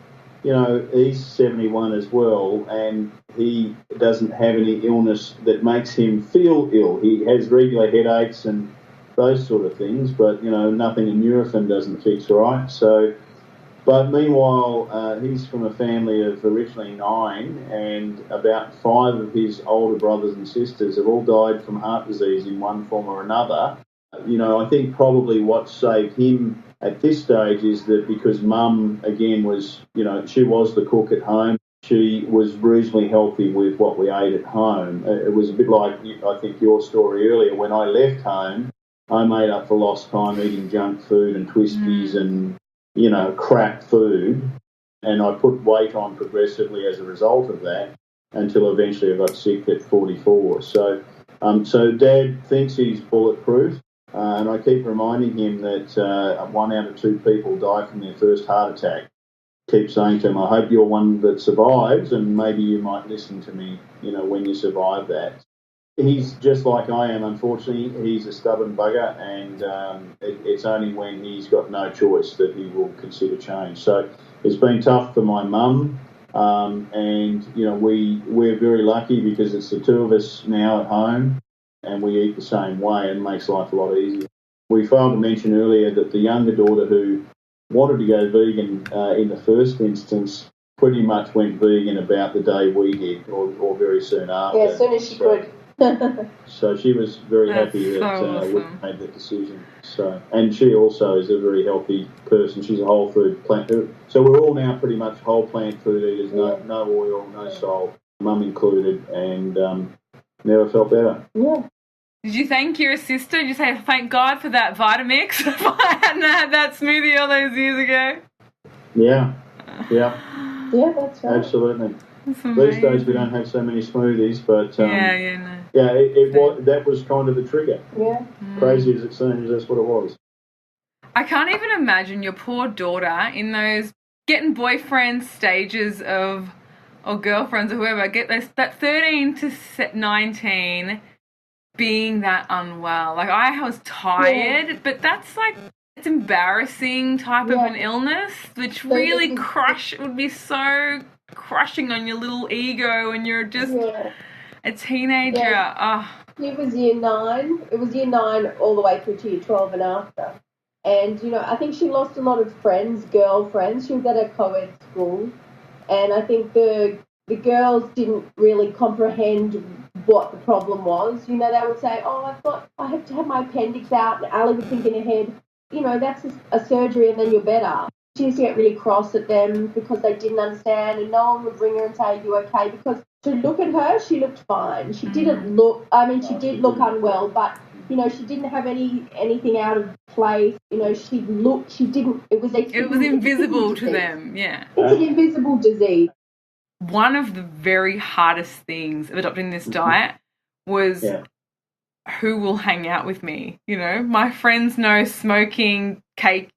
you know, he's 71 as well, and he doesn't have any illness that makes him feel ill. He has regular headaches and those sort of things, but, you know, nothing a Nurofen doesn't fix, right? So, but meanwhile, he's from a family of originally 9, and about 5 of his older brothers and sisters have all died from heart disease in one form or another. You know, I think probably what saved him at this stage is that because Mum, again, was, you know, she was the cook at home. She was reasonably healthy with what we ate at home. It was a bit like, I think, your story earlier. When I left home, I made up for lost time eating junk food and twisties and, you know, crap food. And I put weight on progressively as a result of that until eventually I got sick at 44. So Dad thinks he's bulletproof. And I keep reminding him that 1 out of 2 people die from their first heart attack. Keep saying to him, I hope you're one that survives, and maybe you might listen to me, you know, when you survive that. He's just like I am, unfortunately. He's a stubborn bugger, and it's only when he's got no choice that he will consider change. So it's been tough for my mum, and, you know, we're very lucky because it's the 2 of us now at home, and we eat the same way, and makes life a lot easier. We failed to mention earlier that the younger daughter, who wanted to go vegan in the first instance, pretty much went vegan about the day we did, or very soon after. Yeah, as soon as she could. So she was very happy that we made that decision. So, and she also is a very healthy person. She's a whole food plant. So we're all now pretty much whole plant food eaters. No oil, no salt, mum included, and never felt better. Yeah. Did you thank your sister? Did you say, thank God for that Vitamix? I hadn't had that smoothie all those years ago. Yeah, Yeah, that's right. absolutely. These days we don't have so many smoothies, but that was kind of the trigger. Yeah. Crazy as it seems, that's what it was. I can't even imagine your poor daughter in those getting boyfriend stages or girlfriends or whoever, that 13 to 19 being that unwell. Like, I was tired, but that's like, it's embarrassing type of an illness, which really would be so crushing on your little ego when you're just a teenager. Yeah. It was year 9. It was year 9 all the way through to year 12 and after. And, I think she lost a lot of girlfriends. She was at a co-ed school. And I think the girls didn't really comprehend what the problem was. They would say, I have to have my appendix out. And Ali would think in her head, that's a surgery and then you're better. She used to get really cross at them because they didn't understand, and no one would ring her and say, are you okay? Because to look at her, she looked fine. She didn't look, she did look unwell, but, she didn't have anything out of place. It was invisible to them, yeah. It's an invisible disease. One of the very hardest things of adopting this diet was who will hang out with me. My friends know smoking, cake,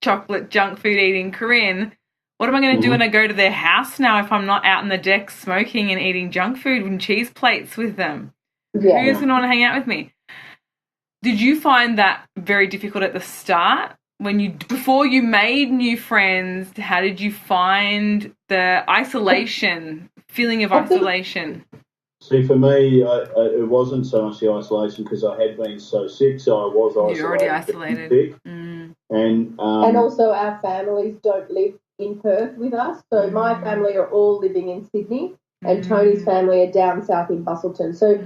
chocolate, junk food eating Corinne. What am I going to do when I go to their house now if I'm not out on the deck smoking and eating junk food and cheese plates with them? Yeah. Who's going to want to hang out with me? Did you find that very difficult at the start? Before you made new friends, how did you find the feeling of isolation? See, for me, it wasn't so much the isolation because I had been so sick, so I was isolated. You're already isolated. And also our families don't live in Perth with us. So my family are all living in Sydney, and Tony's family are down south in Busselton. So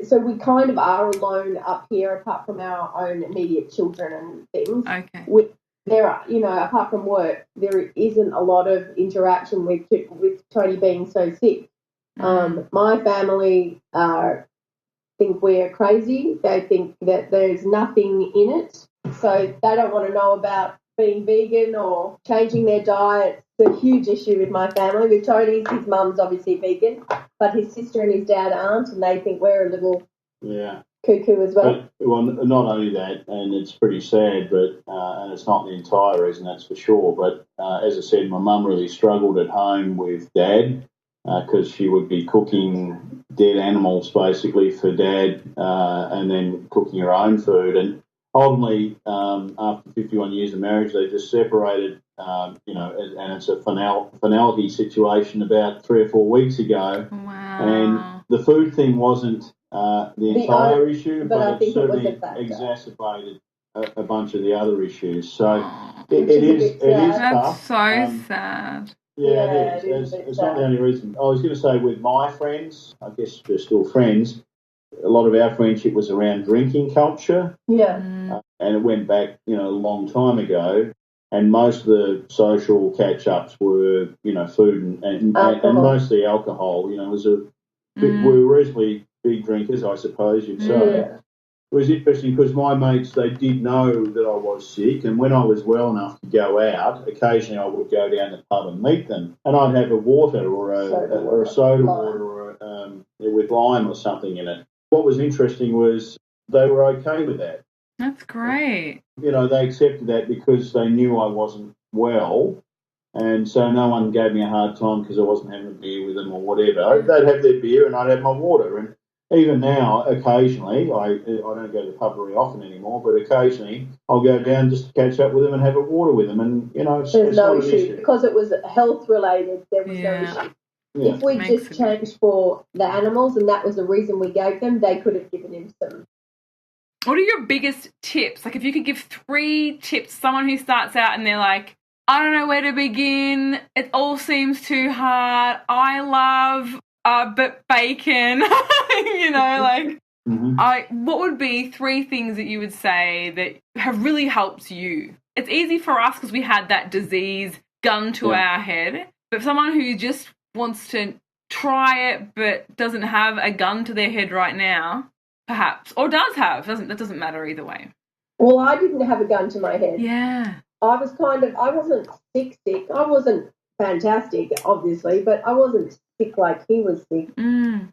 so we kind of are alone up here, apart from our own immediate children and things. Okay. There are, apart from work, there isn't a lot of interaction with Tony being so sick. My family think we're crazy. They think that there's nothing in it. So they don't want to know about being vegan or changing their diet. It's a huge issue with my family. With Tony, his mum's obviously vegan, but his sister and his dad aren't, and they think we're a little cuckoo as well. Well, not only that, and it's pretty sad, but and it's not the entire reason, that's for sure. But as I said, my mum really struggled at home with Dad because she would be cooking dead animals basically for Dad and then cooking her own food. And ultimately, after 51 years of marriage, they just separated, and it's a finality situation about 3 or 4 weeks ago. Wow. And the food thing wasn't the entire issue, but it certainly exacerbated a bunch of the other issues. So it is That's tough. so sad. Yeah, it is. It's not the only reason. I was going to say with my friends, I guess they're still friends, a lot of our friendship was around drinking culture. Yeah. And it went back, a long time ago. And most of the social catch-ups were, food and mostly alcohol. We were reasonably big drinkers, I suppose you'd say. Yeah. It was interesting because my mates, they did know that I was sick, and when I was well enough to go out, occasionally I would go down the pub and meet them, and I'd have a water or a soda water or with lime or something in it. What was interesting was they were okay with that. That's great. They accepted that because they knew I wasn't well, and so no one gave me a hard time because I wasn't having a beer with them or whatever. They'd have their beer and I'd have my water. And even now, occasionally, I don't go to the pub very often anymore, but occasionally I'll go down just to catch up with them and have a water with them. And, it's no not an issue. issue. Because it was health-related, there was no issue. Yeah. If we just changed for the animals and that was the reason we gave them, they could have given him some. What are your biggest tips? Like, if you could give 3 tips to someone who starts out and they're like, I don't know where to begin. It all seems too hard. I love but bacon. You know, like what would be 3 things that you would say that have really helped you? It's easy for us because we had that disease gun to our head. But for someone who just wants to try it but doesn't have a gun to their head right now, perhaps, or does have, that doesn't matter either way. Well, I didn't have a gun to my head. Yeah. I wasn't sick. I wasn't fantastic, obviously, but I wasn't sick like he was sick. And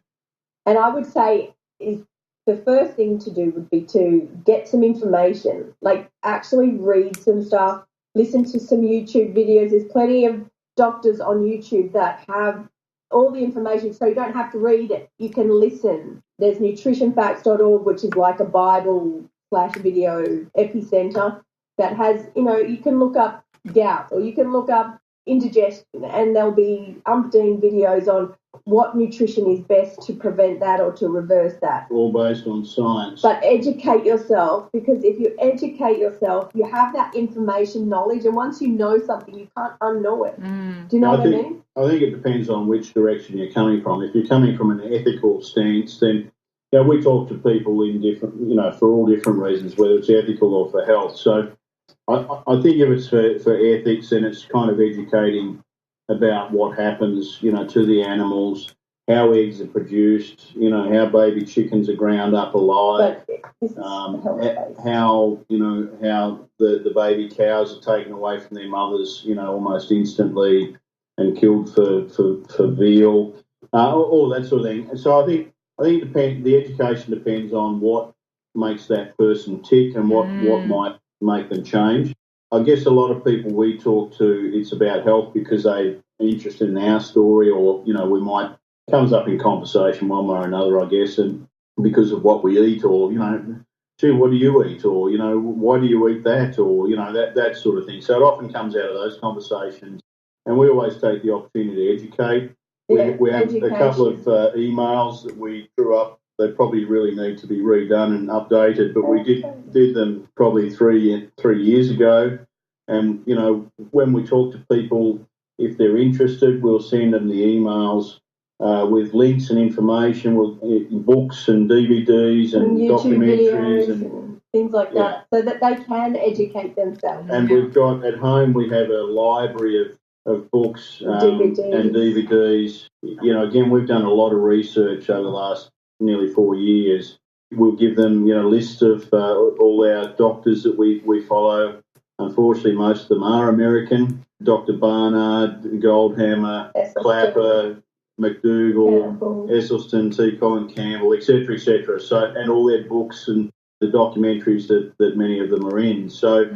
I would say the first thing to do would be to get some information, like actually read some stuff, listen to some YouTube videos. There's plenty of doctors on YouTube that have all the information, so you don't have to read it. You can listen. There's nutritionfacts.org, which is like a Bible/video epicenter that has, you can look up gout or you can look up indigestion, and there'll be umpteen videos on what nutrition is best to prevent that or to reverse that. All based on science. But educate yourself, because if you educate yourself, you have that information, knowledge, and once you know something, you can't unknow it. Do you know what I mean? I think it depends on which direction you're coming from. If you're coming from an ethical stance, then we talk to people in different, for all different reasons, whether it's ethical or for health. So I think if it's for ethics, then it's kind of educating about what happens, to the animals, how eggs are produced, how baby chickens are ground up alive, how the baby cows are taken away from their mothers, almost instantly and killed for veal, all that sort of thing. And so I think the education depends on what makes that person tick and what might make them change. I guess a lot of people we talk to, it's about health because they're interested in our story, or we might comes up in conversation one way or another, I guess, and because of what we eat, or gee, what do you eat, or why do you eat that, or that sort of thing. So it often comes out of those conversations, and we always take the opportunity to educate. We have a couple of emails that we drew up. They probably really need to be redone and updated, but we did them probably 3 years ago. And, when we talk to people, if they're interested, we'll send them the emails with links and information, with books and DVDs and YouTube documentaries and things like that, so that they can educate themselves. And we've got, at home, we have a library of books and DVDs. Again, we've done a lot of research over the last nearly 4 years. We'll give them, lists of all our doctors that we follow. Unfortunately, most of them are American. Dr. Barnard, Goldhammer, Clapper, McDougall, Esselstyn, T. Colin Campbell, etc., etc. So, and all their books and the documentaries that many of them are in. So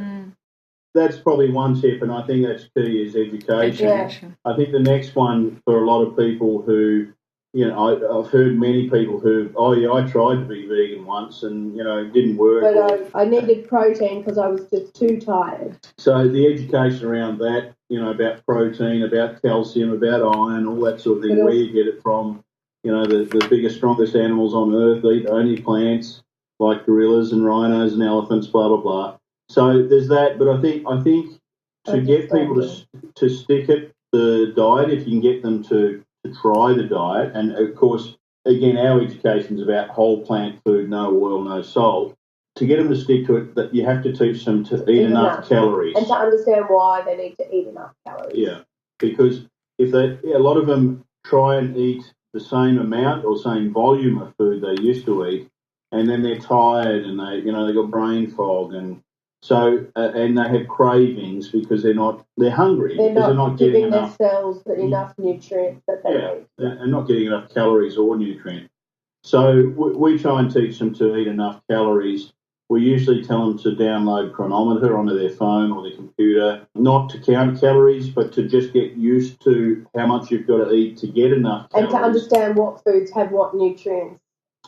that's probably one tip, and I think that's key, is education. I think the next one for a lot of people who, I've heard many people who, I tried to be vegan once and, it didn't work. But I needed protein because I was just too tired. So the education around that, about protein, about calcium, about iron, all that sort of thing, where you get it from, the biggest, strongest animals on earth eat only plants, like gorillas and rhinos and elephants, blah, blah, blah. So there's that, but I think to get people to stick at the diet, if you can get them to try the diet, and of course, again, our education is about whole plant food, no oil, no salt. To get them to stick to it, that you have to teach them to eat enough calories. And to understand why they need to eat enough calories. Yeah, because a lot of them try and eat the same amount or same volume of food they used to eat, and then they're tired and they got brain fog, and so and they have cravings because they're hungry. They're not getting their cells enough nutrients that they need. And not getting enough calories or nutrients. So we try and teach them to eat enough calories. We usually tell them to download Chronometer onto their phone or their computer, not to count calories, but to just get used to how much you've got to eat to get enough calories. And to understand what foods have what nutrients.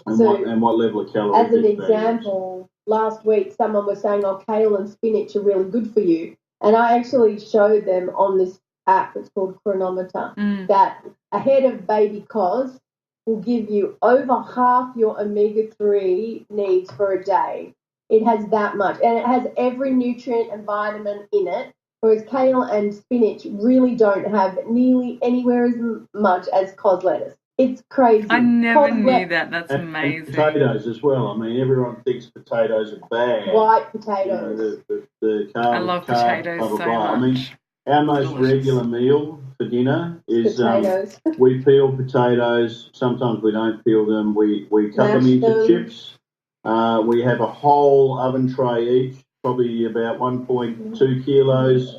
And what level of calories. As an example, last week someone was saying, kale and spinach are really good for you. And I actually showed them on this app, it's called Chronometer, that a head of baby cos will give you over half your omega-3 needs for a day. It has that much, and it has every nutrient and vitamin in it, Whereas kale and spinach really don't have nearly anywhere as much as cos lettuce. It's crazy. I never knew that. That's amazing. And potatoes as well. I mean, everyone thinks potatoes are bad. White potatoes. The carb, I love potatoes blah, blah, so blah. much. I mean, our most regular meal for dinner is potatoes. We peel potatoes. Sometimes we don't peel them. We cut them into chips. We have a whole oven tray each, probably about 1.2 kilos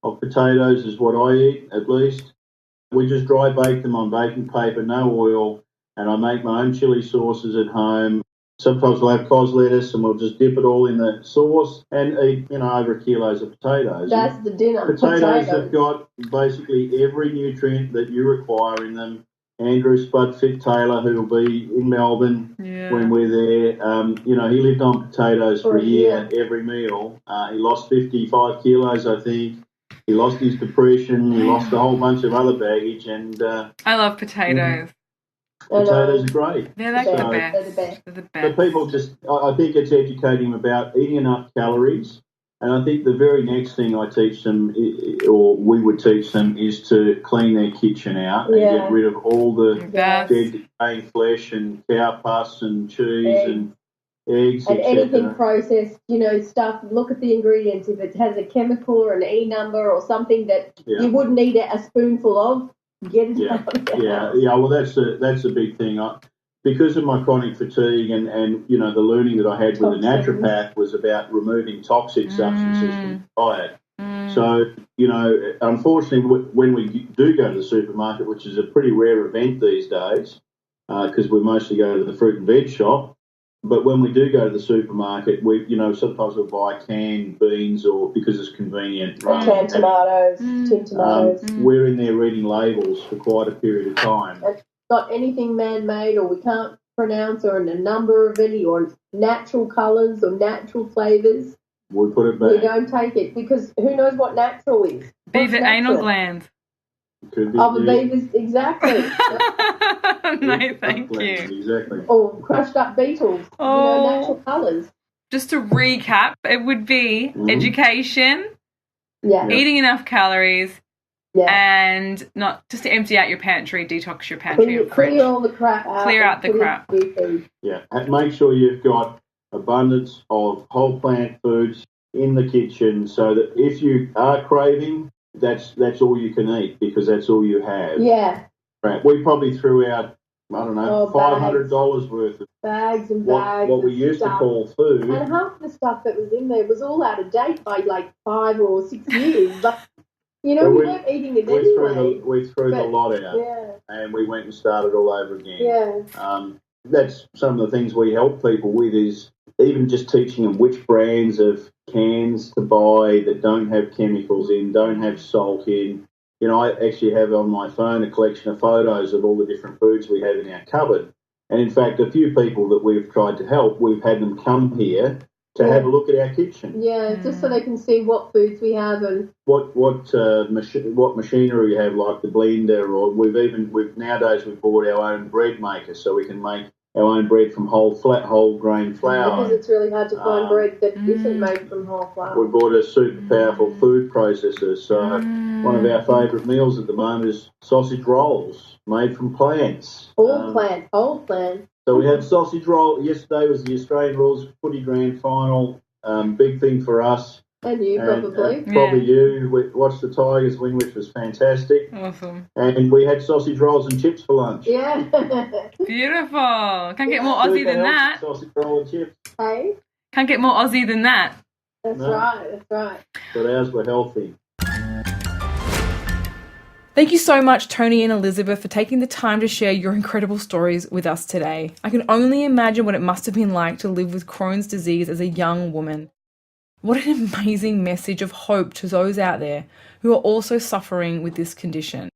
of potatoes is what I eat at least. We just dry bake them on baking paper, no oil, and I make my own chili sauces at home. Sometimes we'll have cos lettuce and we'll just dip it all in the sauce and eat, over kilos of potatoes. That's the dinner. Potatoes have got basically every nutrient that you require in them. Andrew Spudfit Taylor, who will be in Melbourne when we're there, he lived on potatoes for a year every meal. He lost 55 kilos, I think. He lost his depression. He lost a whole bunch of other baggage. And I love potatoes. Potatoes are great. They're like the best. They're the best. But people I think it's educating them about eating enough calories. And I think the very next thing I teach them, or we would teach them, is to clean their kitchen out and get rid of all the dead decaying flesh and cow pus and cheese and eggs, and etc. anything processed, stuff. Look at the ingredients. If it has a chemical or an E number or something that you wouldn't eat a spoonful of, get it out of the house. Well, that's a big thing. Because of my chronic fatigue and the learning that I had with a naturopath was about removing toxic substances from the diet. So, unfortunately, when we do go to the supermarket, which is a pretty rare event these days, because we mostly go to the fruit and veg shop, but when we do go to the supermarket, we, sometimes we'll buy canned beans or because it's convenient. Canned tomatoes, tin tomatoes. We're in there reading labels for quite a period of time. It's not anything man-made or we can't pronounce or a number of any or natural colours or natural flavours. We put it back. We don't take it because who knows what natural is. Beaver anal glands. Could be of the beavers, exactly. No, thank you. Exactly. Or crushed up beetles, natural colours. Just to recap, it would be education, eating enough calories, and not just to empty out your pantry, detox your pantry. Clear all the crap out. Clear out the crap. Yeah, and make sure you've got abundance of whole plant foods in the kitchen so that if you are craving, that's all you can eat because that's all you have. Yeah. Right. We probably threw out, $500 worth of bags and bags. What we used to call food. And half the stuff that was in there was all out of date by 5 or 6 years. But, we weren't eating it anyway. We threw the lot out. Yeah. And we went and started all over again. Yeah. That's some of the things we help people with is even just teaching them which brands of cans to buy that don't have chemicals in, don't have salt in. I actually have on my phone a collection of photos of all the different foods we have in our cupboard. And in fact, a few people that we've tried to help, we've had them come here to have a look at our kitchen. Yeah, just so they can see what foods we have and what machinery we have, like the blender, or nowadays we've bought our own bread maker so we can make our own bread from whole grain flour. Because it's really hard to find bread that isn't made from whole flour. We bought a super powerful food processor. So one of our favourite meals at the moment is sausage rolls made from plants. Whole plant. So we had sausage roll. Yesterday was the Australian Rules Footy Grand Final. Big thing for us. And you, probably. Probably you. We watched the Tigers win, which was fantastic. Awesome. And we had sausage rolls and chips for lunch. Yeah. Beautiful. Can't get more Aussie than that. Sausage roll and chips. Hey? Can't get more Aussie than that. That's right. But ours were healthy. Thank you so much, Tony and Elizabeth, for taking the time to share your incredible stories with us today. I can only imagine what it must have been like to live with Crohn's disease as a young woman. What an amazing message of hope to those out there who are also suffering with this condition.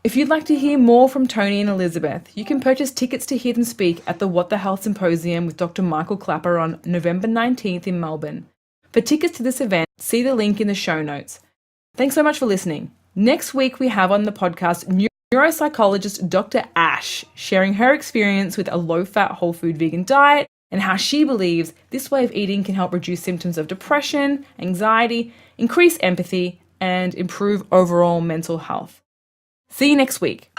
If you'd like to hear more from Tony and Elizabeth, you can purchase tickets to hear them speak at the What the Health Symposium with Dr. Michael Clapper on November 19th in Melbourne. For tickets to this event, see the link in the show notes. Thanks so much for listening. Next week, we have on the podcast neuropsychologist Dr. Ash sharing her experience with a low-fat, whole food vegan diet and how she believes this way of eating can help reduce symptoms of depression, anxiety, increase empathy, and improve overall mental health. See you next week.